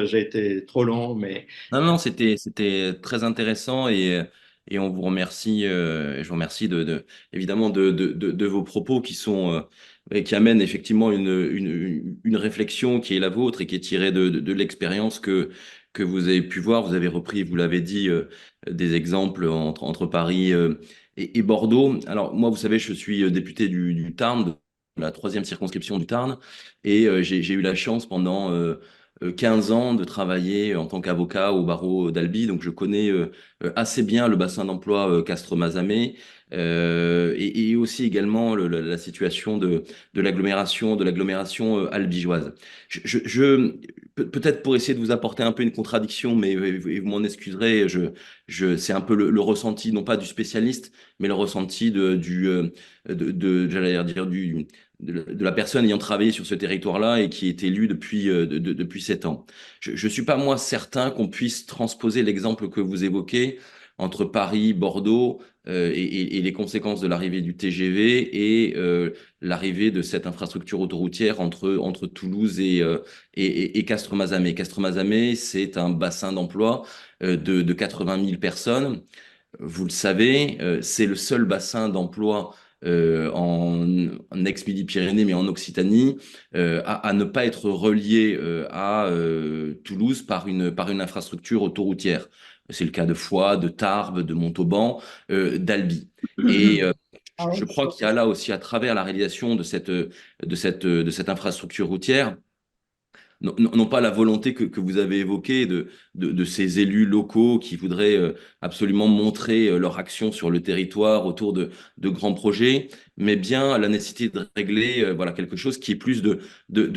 J'ai été trop long, mais Non, non, c'était très intéressant et on vous remercie, je vous remercie évidemment de vos propos qui sont et qui amènent effectivement une réflexion qui est la vôtre et qui est tirée de l'expérience que vous avez pu voir. Vous avez repris, vous l'avez dit, des exemples entre Paris et Bordeaux. Alors moi, vous savez, je suis député du Tarn, de la troisième circonscription du Tarn, et j'ai eu la chance pendant 15 ans de travailler en tant qu'avocat au barreau d'Albi, donc je connais assez bien le bassin d'emploi Castres-Mazamet et aussi également la situation de l'agglomération albigeoise. Peut-être pour essayer de vous apporter un peu une contradiction, mais et vous m'en excuserez, c'est un peu le ressenti, non pas du spécialiste, mais le ressenti j'allais dire, de la personne ayant travaillé sur ce territoire-là et qui est élue depuis 7 ans. Je ne suis pas, moi, certain qu'on puisse transposer l'exemple que vous évoquez entre Paris, Bordeaux et les conséquences de l'arrivée du TGV et l'arrivée de cette infrastructure autoroutière entre Toulouse et Castres-Mazamet. Castres-Mazamet, c'est un bassin d'emploi de 80 000 personnes. Vous le savez, c'est le seul bassin d'emploi en ex-Midi-Pyrénées, mais en Occitanie, à ne pas être relié à Toulouse par une infrastructure autoroutière. C'est le cas de Foix, de Tarbes, de Montauban, d'Albi. Et je crois qu'il y a là aussi, à travers la réalisation de cette infrastructure routière, non pas la volonté que vous avez évoquée de ces élus locaux qui voudraient absolument montrer leur action sur le territoire autour de grands projets, mais bien la nécessité de régler voilà, quelque chose qui est plus de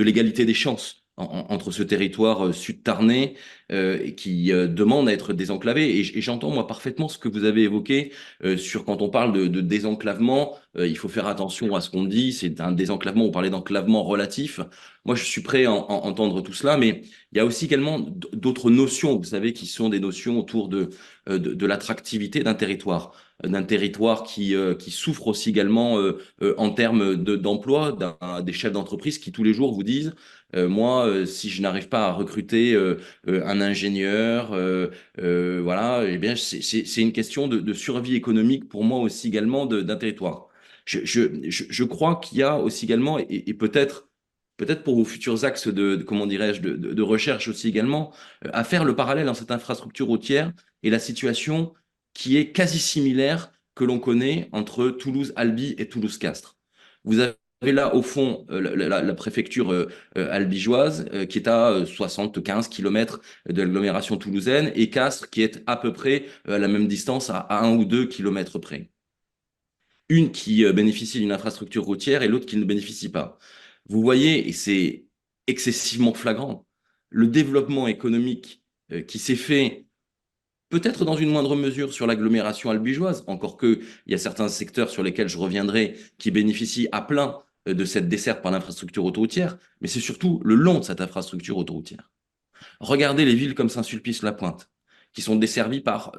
l'égalité des chances entre ce territoire sud-tarnais et qui demande à être désenclavé. Et j'entends moi parfaitement ce que vous avez évoqué sur quand on parle de désenclavement, il faut faire attention à ce qu'on dit, c'est un désenclavement, on parlait d'enclavement relatif. Moi, je suis prêt à entendre tout cela, mais il y a aussi également d'autres notions, vous savez, qui sont des notions autour de l'attractivité d'un territoire qui souffre aussi également en termes d'emploi, des chefs d'entreprise qui tous les jours vous disent, moi, si je n'arrive pas à recruter un ingénieur, voilà, eh bien, c'est une question de survie économique pour moi aussi également d'un territoire. Je crois qu'il y a aussi également, et peut-être pour vos futurs axes comment dirais-je, de recherche aussi également, à faire le parallèle dans cette infrastructure routière et la situation qui est quasi similaire que l'on connaît entre Toulouse-Albi et Toulouse-Castres. Vous avez là, au fond, la préfecture albigeoise qui est à 75 km de l'agglomération toulousaine et Castres qui est à peu près à la même distance, à 1 ou 2 kilomètres près. Une qui bénéficie d'une infrastructure routière et l'autre qui ne bénéficie pas. Vous voyez, et c'est excessivement flagrant, le développement économique qui s'est fait peut-être dans une moindre mesure sur l'agglomération albigeoise, encore que il y a certains secteurs sur lesquels je reviendrai qui bénéficient à plein de cette desserte par l'infrastructure autoroutière, mais c'est surtout le long de cette infrastructure autoroutière. Regardez les villes comme Saint-Sulpice-la-Pointe, qui sont desservies par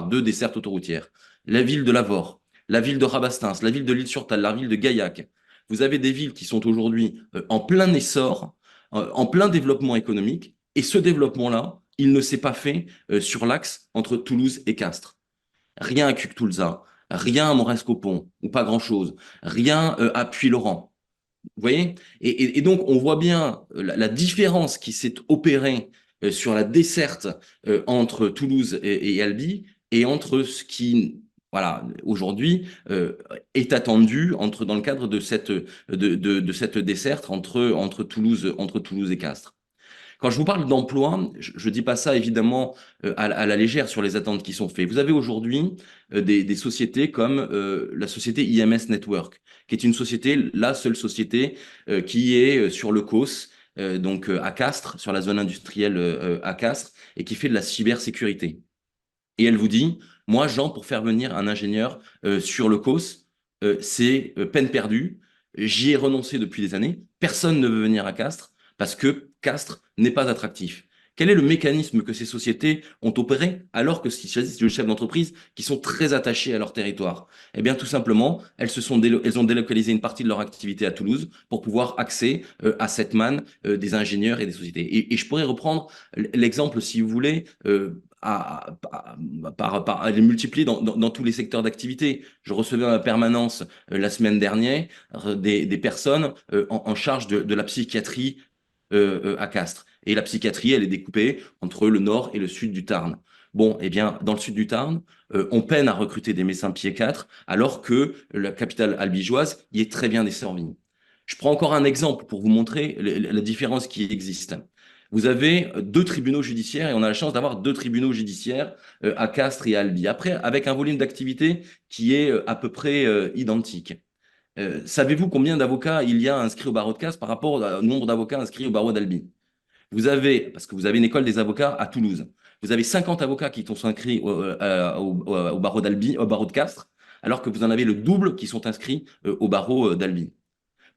deux dessertes autoroutières. La ville de Lavore, la ville de Rabastens, la ville de l'Île-sur-Tal, la ville de Gaillac. Vous avez des villes qui sont aujourd'hui en plein essor, en plein développement économique, et ce développement-là, il ne s'est pas fait sur l'axe entre Toulouse et Castres. Rien à Cuctulza, rien à Morescopon, ou pas grand-chose, rien à Puylaurens. Vous voyez? Et donc, on voit bien la différence qui s'est opérée sur la desserte entre Toulouse et Albi et entre ce qui, voilà, aujourd'hui est attendu dans le cadre de cette desserte entre Toulouse et Castres. Quand je vous parle d'emploi, je ne dis pas ça évidemment à la légère sur les attentes qui sont faites. Vous avez aujourd'hui des sociétés comme la société IMS Network, qui est une société, la seule société qui est sur le COS, donc à Castres, sur la zone industrielle à Castres, et qui fait de la cybersécurité. Et elle vous dit, moi, Jean, pour faire venir un ingénieur sur le COS, c'est peine perdue. J'y ai renoncé depuis des années. Personne ne veut venir à Castres parce que Castres n'est pas attractif. Quel est le mécanisme que ces sociétés ont opéré alors que s'il s'agit de chefs d'entreprise qui sont très attachés à leur territoire? Eh bien, tout simplement, elles ont délocalisé une partie de leur activité à Toulouse pour pouvoir accéder à cette manne des ingénieurs et des sociétés. Et je pourrais reprendre l'exemple, si vous voulez, à les multiplier dans tous les secteurs d'activité. Je recevais en permanence la semaine dernière des personnes en charge de la psychiatrie à Castres. Et la psychiatrie, elle est découpée entre le nord et le sud du Tarn. Bon, eh bien, dans le sud du Tarn, on peine à recruter des médecins psychiatres, alors que la capitale albigeoise y est très bien desservie. Je prends encore un exemple pour vous montrer la différence qui existe. Vous avez deux tribunaux judiciaires et on a la chance d'avoir deux tribunaux judiciaires à Castres et à Albi. Après, avec un volume d'activité qui est à peu près identique. Savez-vous combien d'avocats il y a inscrits au barreau de Castres par rapport au nombre d'avocats inscrits au barreau d'Albi? Vous avez, parce que vous avez une école des avocats à Toulouse, vous avez 50 avocats qui sont inscrits au barreau d'Albi, au barreau de Castres, alors que vous en avez le double qui sont inscrits au barreau d'Albi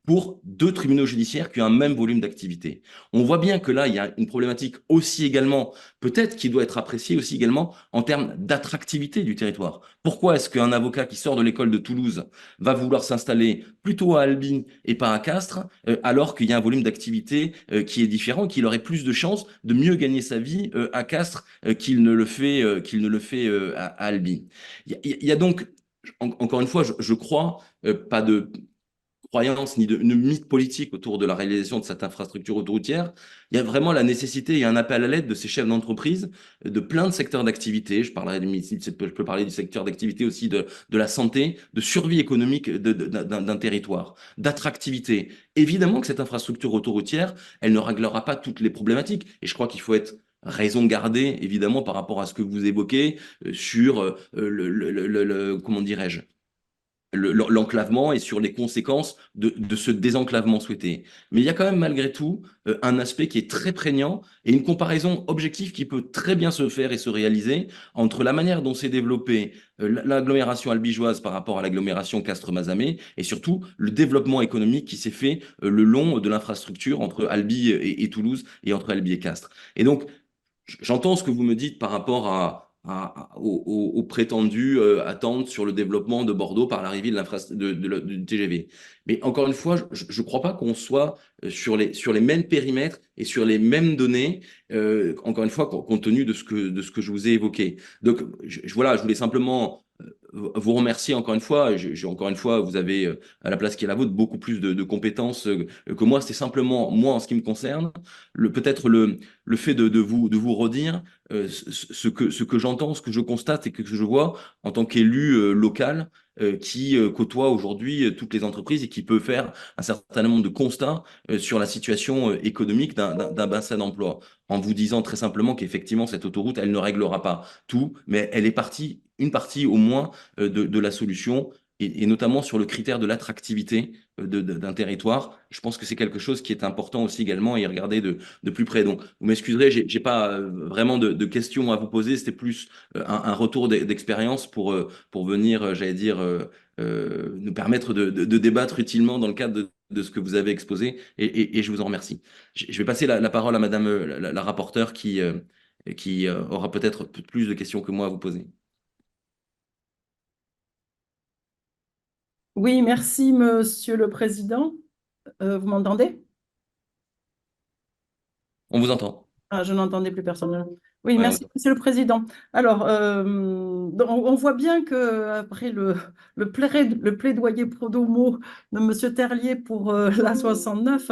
pour deux tribunaux judiciaires qui ont un même volume d'activité. On voit bien que là, il y a une problématique aussi également, peut-être qui doit être appréciée aussi également en termes d'attractivité du territoire. Pourquoi est-ce qu'un avocat qui sort de l'école de Toulouse va vouloir s'installer plutôt à Albi et pas à Castres, alors qu'il y a un volume d'activité qui est différent, qu'il aurait plus de chances de mieux gagner sa vie à Castres qu'il ne le fait à Albi. Il y a donc, encore une fois, je crois, pas de croyance ni de mythe politique autour de la réalisation de cette infrastructure autoroutière. Il y a vraiment la nécessité et un appel à l'aide de ces chefs d'entreprise de plein de secteurs d'activité. Je peux parler du secteur d'activité aussi de la santé, de survie économique d'un territoire, d'attractivité. Évidemment que cette infrastructure autoroutière, elle ne réglera pas toutes les problématiques. Et je crois qu'il faut être raison gardée, évidemment, par rapport à ce que vous évoquez sur comment dirais-je, l'enclavement et sur les conséquences de ce désenclavement souhaité. Mais il y a quand même malgré tout un aspect qui est très prégnant et une comparaison objective qui peut très bien se faire et se réaliser entre la manière dont s'est développée l'agglomération albigeoise par rapport à l'agglomération Castres-Mazamet et surtout le développement économique qui s'est fait le long de l'infrastructure entre Albi et Toulouse et entre Albi et Castres. Et donc, j'entends ce que vous me dites par rapport aux prétendues attentes sur le développement de Bordeaux par l'arrivée du TGV. Mais encore une fois, je ne crois pas qu'on soit sur les mêmes périmètres et sur les mêmes données, encore une fois, compte tenu de ce que je vous ai évoqué. Donc, voilà, je voulais simplement vous remercier encore une fois. Encore une fois, vous avez, à la place qui est la vôtre, beaucoup plus de compétences que moi. C'est simplement, moi, en ce qui me concerne, peut-être le fait de vous redire ce que j'entends, ce que je constate et que je vois en tant qu'élu local qui côtoie aujourd'hui toutes les entreprises et qui peut faire un certain nombre de constats sur la situation économique d'un bassin d'emploi, en vous disant très simplement qu'effectivement, cette autoroute, elle ne réglera pas tout, mais elle est une partie au moins de la solution, et notamment sur le critère de l'attractivité d'un territoire. Je pense que c'est quelque chose qui est important aussi également à y regarder de plus près. Donc, vous m'excuserez, j'ai pas vraiment de questions à vous poser. C'était plus un retour d'expérience pour venir, j'allais dire, nous permettre de débattre utilement dans le cadre de ce que vous avez exposé. Et je vous en remercie. Je vais passer la parole à Madame la rapporteure qui aura peut-être plus de questions que moi à vous poser. Oui, merci, Monsieur le Président. Vous m'entendez? On vous entend. Ah, je n'entendais plus personne. Oui, Ouais, merci, Monsieur le Président. Alors, on voit bien que après le plaidoyer pro domo de Monsieur Terlier pour la 69,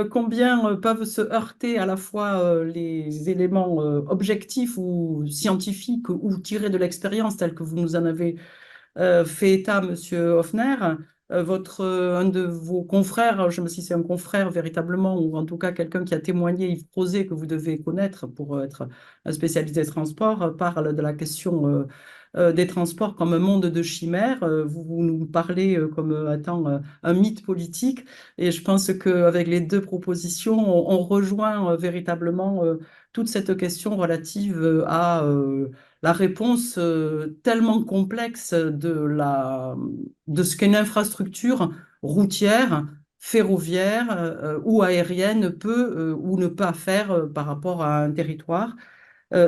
combien peuvent se heurter à la fois les éléments objectifs ou scientifiques ou tirés de l'expérience tels que vous nous en avez fait état, Monsieur Hoffner. Un de vos confrères, je ne sais pas si c'est un confrère véritablement, ou en tout cas quelqu'un qui a témoigné, Yves Crozet, que vous devez connaître pour être un spécialiste des transports, parle de la question des transports comme un monde de chimères. Vous nous parlez comme étant un mythe politique. Et je pense qu'avec les deux propositions, on rejoint véritablement toute cette question relative à la réponse tellement complexe de ce qu'est une infrastructure routière ferroviaire ou aérienne peut ou ne pas faire par rapport à un territoire,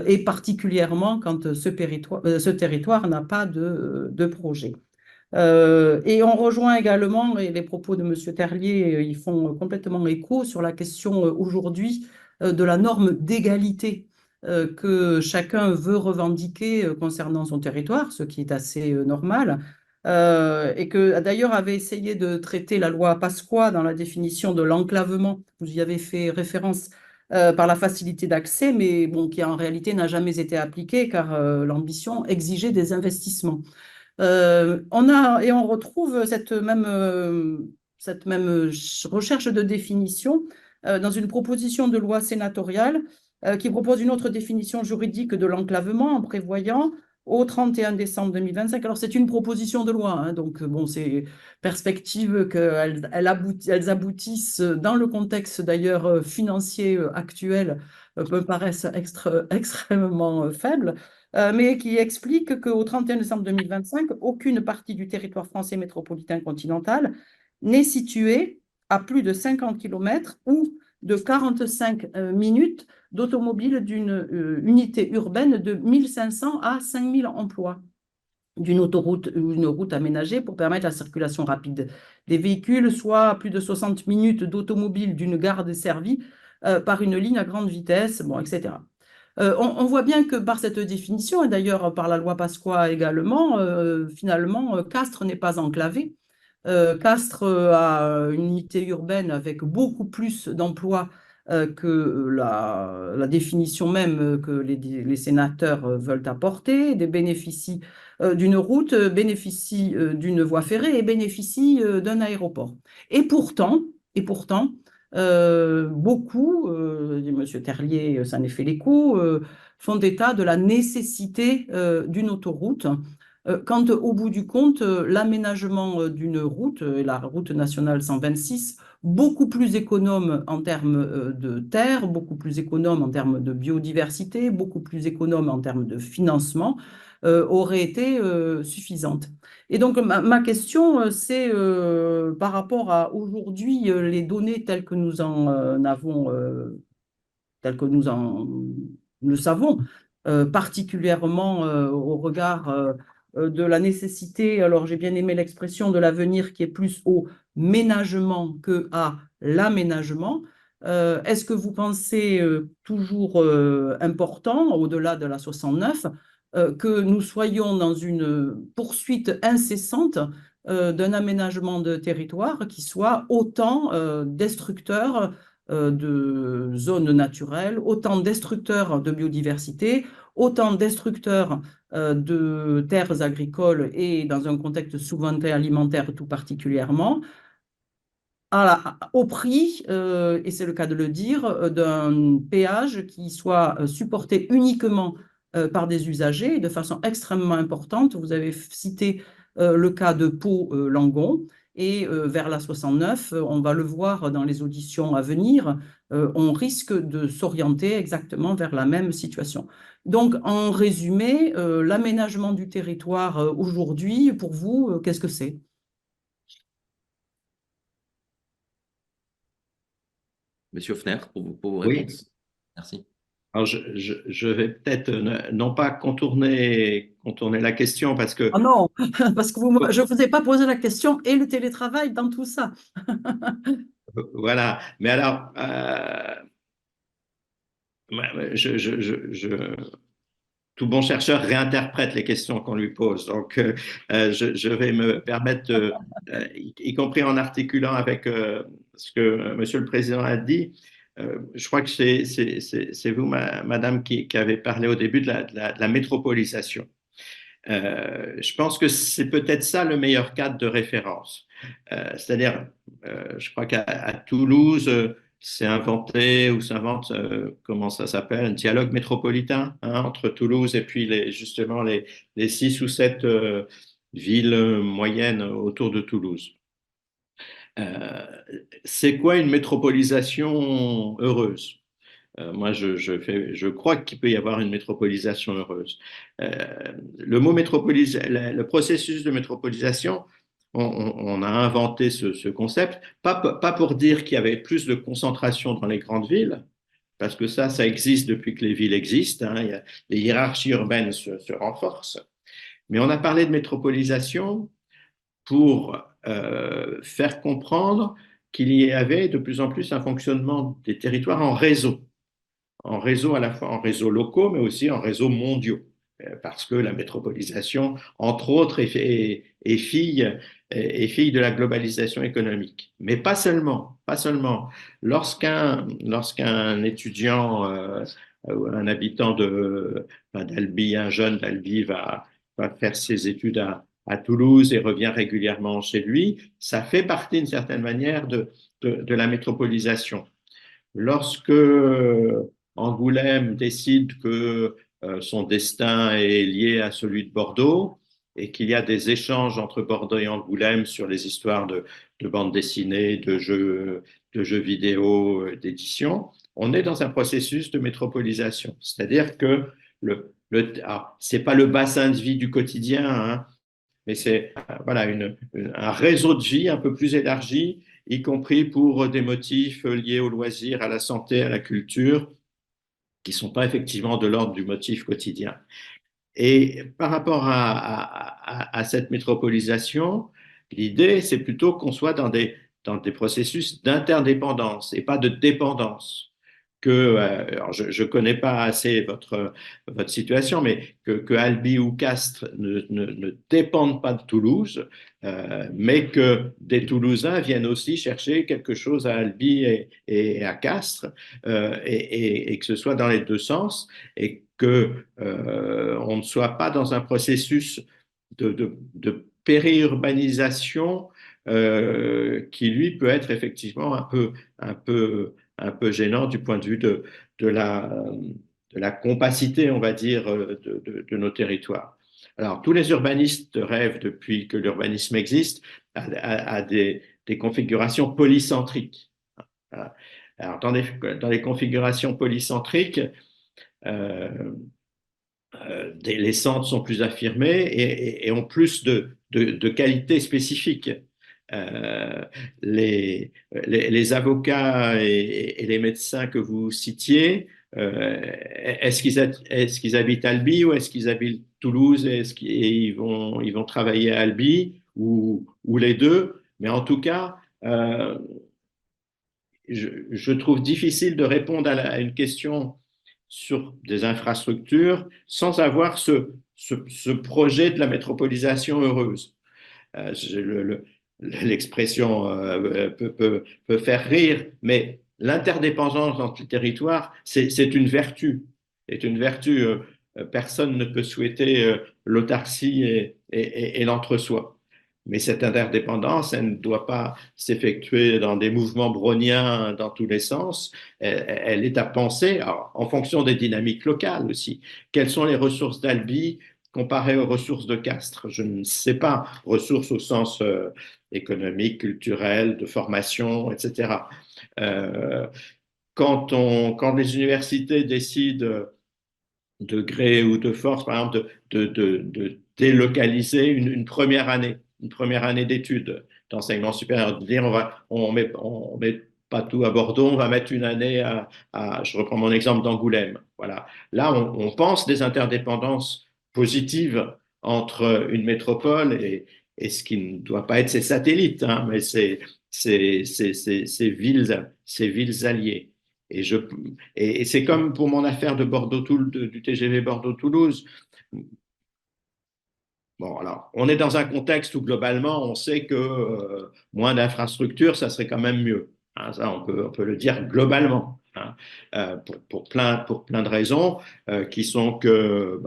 et particulièrement quand ce territoire n'a pas de projet. Et on rejoint également, et les propos de M. Terlier, ils font complètement écho sur la question aujourd'hui de la norme d'égalité que chacun veut revendiquer concernant son territoire, ce qui est assez normal, et que d'ailleurs avait essayé de traiter la loi Pasqua dans la définition de l'enclavement. Vous y avez fait référence par la facilité d'accès, mais bon, qui en réalité n'a jamais été appliquée car l'ambition exigeait des investissements. On retrouve cette même recherche de définition dans une proposition de loi sénatoriale qui propose une autre définition juridique de l'enclavement en prévoyant au 31 décembre 2025. Alors, c'est une proposition de loi, hein, donc bon, c'est perspective qu'elles aboutissent dans le contexte d'ailleurs financier actuel me paraissent extrêmement faibles, mais qui explique qu'au 31 décembre 2025, aucune partie du territoire français métropolitain continental n'est située à plus de 50 km ou de 45 minutes d'automobile d'une unité urbaine de 1500 à 5000 emplois, d'une autoroute ou une route aménagée pour permettre la circulation rapide des véhicules, soit à plus de 60 minutes d'automobile d'une gare desservie par une ligne à grande vitesse, bon, etc. On voit bien que par cette définition, et d'ailleurs par la loi Pasqua également, finalement, Castres n'est pas enclavé. Castres a une unité urbaine avec beaucoup plus d'emplois que la définition même que les sénateurs veulent apporter, des bénéficies d'une route, bénéficie d'une voie ferrée et bénéficie d'un aéroport. Et pourtant, beaucoup, M. Terlier s'en est fait l'écho, font état de la nécessité d'une autoroute. Quand au bout du compte, l'aménagement d'une route, la route nationale 126, beaucoup plus économe en termes de terre, beaucoup plus économe en termes de biodiversité, beaucoup plus économe en termes de financement, aurait été suffisante. Et donc, ma question, c'est par rapport à aujourd'hui, les données telles que nous en avons, telles que nous en le savons, particulièrement au regard de la nécessité, alors j'ai bien aimé l'expression de l'avenir qui est plus au ménagement que à l'aménagement. Est-ce que vous pensez toujours important, au-delà de la 69, que nous soyons dans une poursuite incessante d'un aménagement de territoire qui soit autant destructeur de zones naturelles, autant destructeurs de biodiversité, autant destructeurs de terres agricoles et dans un contexte souveraineté alimentaire tout particulièrement, au prix, et c'est le cas de le dire, d'un péage qui soit supporté uniquement par des usagers de façon extrêmement importante. Vous avez cité le cas de Pau-Langon et vers la 69, on va le voir dans les auditions à venir, on risque de s'orienter exactement vers la même situation. Donc, en résumé, l'aménagement du territoire aujourd'hui, pour vous, qu'est-ce que c'est? Monsieur Hoffner, pour vos Oui. réponses. Merci. Alors, je vais peut-être non pas contourner la question parce que Ah non, parce que je ne vous ai pas posé la question et le télétravail dans tout ça. voilà. Mais alors, tout bon chercheur réinterprète les questions qu'on lui pose. Donc, je vais me permettre, y compris en articulant avec ce que Monsieur le Président a dit, je crois que c'est vous, Madame, qui avez parlé au début de la métropolisation. Je pense que c'est peut-être ça le meilleur cadre de référence. C'est-à-dire, je crois qu'à Toulouse, c'est inventé ou s'invente, comment ça s'appelle, un dialogue métropolitain entre Toulouse et puis justement les 6 ou 7 villes moyennes autour de Toulouse. Euh, c'est quoi une métropolisation heureuse? Moi, je crois qu'il peut y avoir une métropolisation heureuse. Le processus de métropolisation, on a inventé ce concept, pas pour dire qu'il y avait plus de concentration dans les grandes villes, parce que ça existe depuis que les villes existent, hein, les hiérarchies urbaines se renforcent, mais on a parlé de métropolisation pour faire comprendre qu'il y avait de plus en plus un fonctionnement des territoires en réseau à la fois en réseaux locaux, mais aussi en réseaux mondiaux, parce que la métropolisation, entre autres, est fille de la globalisation économique. Mais pas seulement, pas seulement. Lorsqu'un étudiant, un habitant d'Albi, un jeune d'Albi va faire ses études à Toulouse et revient régulièrement chez lui, ça fait partie d'une certaine manière de la métropolisation. Lorsque Angoulême décide que son destin est lié à celui de Bordeaux et qu'il y a des échanges entre Bordeaux et Angoulême sur les histoires de bandes dessinées, de jeux vidéo, d'édition, on est dans un processus de métropolisation. C'est-à-dire que c'est pas le bassin de vie du quotidien, hein, mais c'est voilà, un réseau de vie un peu plus élargi, y compris pour des motifs liés au loisir, à la santé, à la culture, qui ne sont pas effectivement de l'ordre du motif quotidien. Et par rapport à cette métropolisation, l'idée, c'est plutôt qu'on soit dans des processus d'interdépendance et pas de dépendance. Alors je ne connais pas assez votre situation, mais que Albi ou Castres ne dépendent pas de Toulouse, mais que des Toulousains viennent aussi chercher quelque chose à Albi et à Castres, et que ce soit dans les deux sens, et que on ne soit pas dans un processus de périurbanisation qui, lui, peut être effectivement un peu gênant du point de vue de la compacité, on va dire, de nos territoires. Alors, tous les urbanistes rêvent, depuis que l'urbanisme existe, à des configurations polycentriques. Voilà. Alors, dans les configurations polycentriques, euh, les centres sont plus affirmés et ont plus de qualités spécifiques. Euh, les avocats et les médecins que vous citiez, est-ce qu'ils habitent Albi ou est-ce qu'ils habitent Toulouse et ils vont travailler à Albi ou les deux? Mais en tout cas, je trouve difficile de répondre à une question sur des infrastructures sans avoir ce projet de la métropolisation heureuse. L'expression peut faire rire, mais l'interdépendance entre les territoires, c'est une vertu. C'est une vertu. Personne ne peut souhaiter l'autarcie et l'entre-soi. Mais cette interdépendance, elle ne doit pas s'effectuer dans des mouvements browniens dans tous les sens. Elle est à penser en fonction des dynamiques locales aussi. Quelles sont les ressources d'Albi comparées aux ressources de Castres? Je ne sais pas. Ressources au sens économique, culturel, de formation, etc. Euh, quand les universités décident de gré ou de force, par exemple, de délocaliser une première année d'études d'enseignement supérieur, de dire on met pas tout à Bordeaux, on va mettre une année je reprends mon exemple d'Angoulême. Voilà. Là, on pense des interdépendances positives entre une métropole et ce qui ne doit pas être ses satellites, hein, mais ces villes alliées. Et, je, et c'est comme pour mon affaire de du TGV Bordeaux-Toulouse. Bon, alors, on est dans un contexte où globalement, on sait que moins d'infrastructures, ça serait quand même mieux. Hein, ça, on peut le dire globalement. Hein, pour plein de raisons qui sont que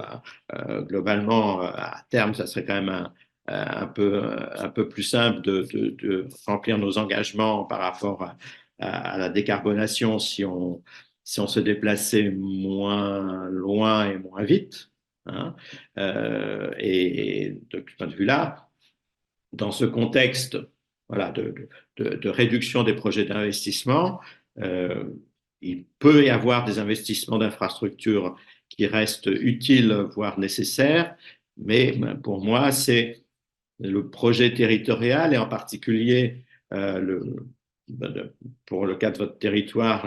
globalement, à terme, ça serait quand même un peu plus simple de remplir nos engagements par rapport à la décarbonation si on se déplaçait moins loin et moins vite. Hein. Et de ce point de vue-là, dans ce contexte voilà, de réduction des projets d'investissement, il peut y avoir des investissements d'infrastructures qui restent utiles, voire nécessaires, mais pour moi, c'est le projet territorial et en particulier pour le cas de votre territoire,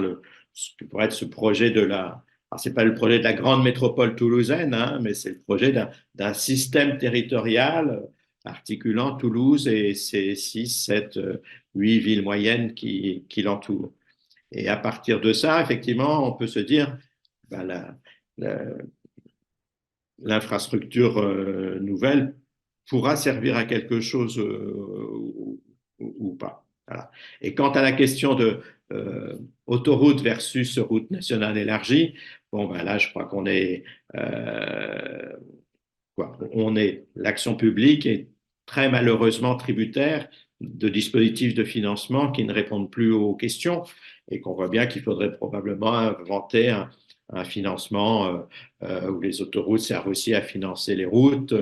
ce qui pourrait être ce projet de la. Alors, c'est pas le projet de la grande métropole toulousaine, hein, mais c'est le projet d'un système territorial articulant Toulouse et ses 6, 7, 8 villes moyennes qui l'entourent. Et à partir de ça, effectivement, on peut se dire, ben, la, l'infrastructure nouvelle pourra servir à quelque chose ou pas. Voilà. Et quant à la question de autoroute versus route nationale élargie, bon, ben là, je crois qu'on est, l'action publique est très malheureusement tributaire de dispositifs de financement qui ne répondent plus aux questions et qu'on voit bien qu'il faudrait probablement inventer un financement où les autoroutes servent aussi à financer les routes,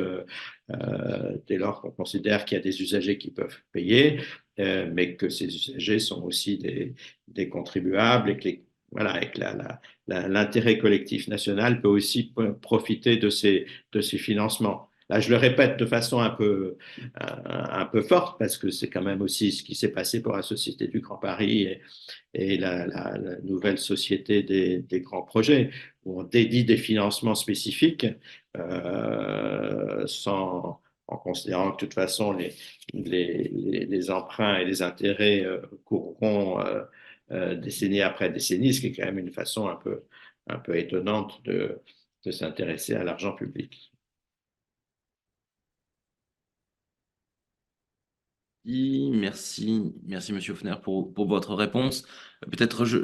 dès lors qu'on considère qu'il y a des usagers qui peuvent payer, mais que ces usagers sont aussi des contribuables et que voilà, et que l'intérêt collectif national peut aussi profiter de ces financements. Là, je le répète de façon un peu forte parce que c'est quand même aussi ce qui s'est passé pour la Société du Grand Paris et la nouvelle Société des grands projets, où on dédie des financements spécifiques en considérant que de toute façon les emprunts et les intérêts courront décennie après décennie, ce qui est quand même une façon un peu étonnante de s'intéresser à l'argent public. Merci, merci Monsieur Hoffner pour votre réponse. Peut-être je